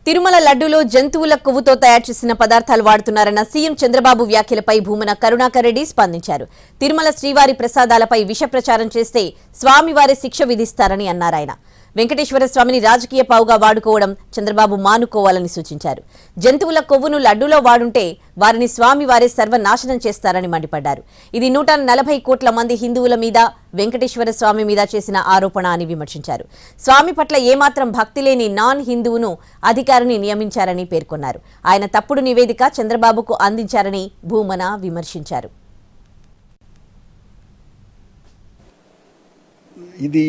తిరుమల లడ్డూలో జంతువుల కొవ్వుతో తయారు చేసిన పదార్థాలు వాడుతున్నారన్న సీఎం చంద్రబాబు వ్యాఖ్యలపై భూమన కరుణాకర్ రెడ్డి స్పందించారు. తిరుమల శ్రీవారి ప్రసాదాలపై విష ప్రచారం చేస్తే స్వామివారి శిక్ష విధిస్తారని అన్నారాయన. వెంకటేశ్వర స్వామిని రాజకీయ పావుగా వాడుకోవడం చంద్రబాబు మానుకోవాలని సూచించారు. జంతువుల కొవ్వును లడ్డూలో వాడుంటే వారిని స్వామివారే సర్వనాశనం చేస్తారని మండిపడ్డారు. ఇది 140 కోట్ల మంది హిందువుల మీద, వెంకటేశ్వర స్వామి మీద చేసిన ఆరోపణ అని విమర్శించారు. స్వామి పట్ల ఏమాత్రం భక్తి లేని నాన్ హిందువును అధికారిని నియమించారని పేర్కొన్నారు. ఆయన తప్పుడు నివేదిక చంద్రబాబుకు అందించారని భూమన విమర్శించారు. ఇది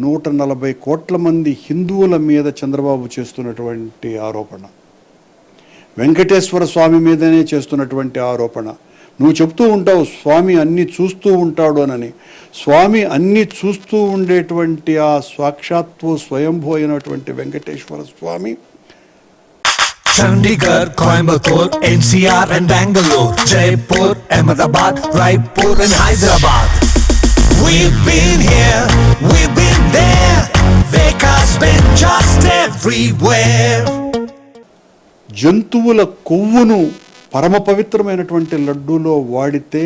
140 కోట్ల మంది హిందువుల మీద చంద్రబాబు చేస్తున్నటువంటి ఆరోపణ, వెంకటేశ్వర స్వామి మీదనే చేస్తున్నటువంటి ఆరోపణ. నువ్వు చెప్తూ ఉంటావు స్వామి అన్నీ చూస్తూ ఉంటాడు అని. స్వామి అన్నీ చూస్తూ ఉండేటువంటి ఆ సాక్షాత్తు స్వయంభూ అయినటువంటి వెంకటేశ్వర స్వామి Chandigarh, Coimbatore, NCR and Bangalore, Jaipur, Ahmedabad, Raipur and Hyderabad. We've been here, we've been there, Veka's been just everywhere. జంతువుల కొవ్వును పరమ పవిత్రమైనటువంటి లడ్డూలో వాడితే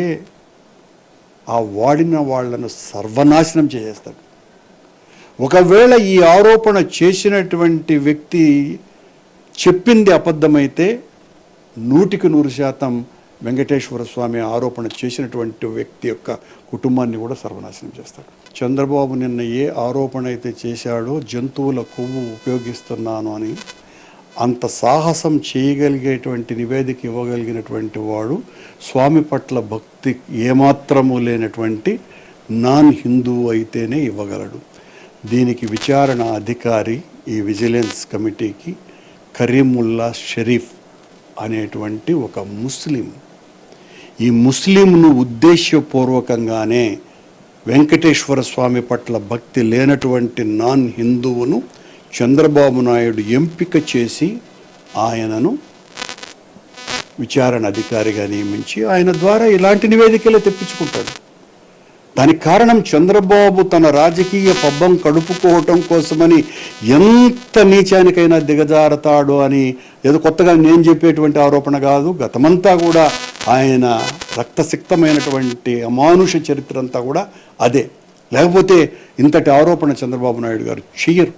ఆ వాడిన వాళ్లను సర్వనాశనం చేసేస్తాడు. ఒకవేళ ఈ ఆరోపణ చేసినటువంటి వ్యక్తి చెప్పింది అబద్ధమైతే 100% వెంకటేశ్వర స్వామి ఆరోపణ చేసినటువంటి వ్యక్తి యొక్క కుటుంబాన్ని కూడా సర్వనాశనం చేస్తాడు. చంద్రబాబు నిన్న ఏ ఆరోపణ అయితే చేశాడో జంతువుల కొవ్వు ఉపయోగిస్తున్నాను అని, అంత సాహసం చేయగలిగేటువంటి నివేదిక ఇవ్వగలిగినటువంటి వాడు స్వామి పట్ల భక్తి ఏమాత్రము లేనటువంటి నాన్ హిందువు అయితేనే ఇవ్వగలడు. దీనికి విచారణ అధికారి ఈ విజిలెన్స్ కమిటీకి కరీముల్లా షరీఫ్ అనేటువంటి ఒక ముస్లిం. ఈ ముస్లింను ఉద్దేశపూర్వకంగానే వెంకటేశ్వర స్వామి పట్ల భక్తి లేనటువంటి నాన్ హిందువును చంద్రబాబు నాయుడు ఎంపిక చేసి ఆయనను విచారణ అధికారిగా నియమించి ఆయన ద్వారా ఇలాంటి నివేదికలే తెప్పించుకుంటాడు. దానికి కారణం చంద్రబాబు తన రాజకీయ పబ్బం కడుపుకోవటం కోసమని ఎంత నీచానికైనా దిగజారతాడు అని ఏదో కొత్తగా నేను చెప్పేటువంటి ఆరోపణ కాదు. గతమంతా కూడా ఆయన రక్తసిక్తమైనటువంటి అమానుష చరిత్ర అంతా కూడా అదే. లేకపోతే ఇంతటి ఆరోపణ చంద్రబాబు నాయుడు గారు చెయ్యరు.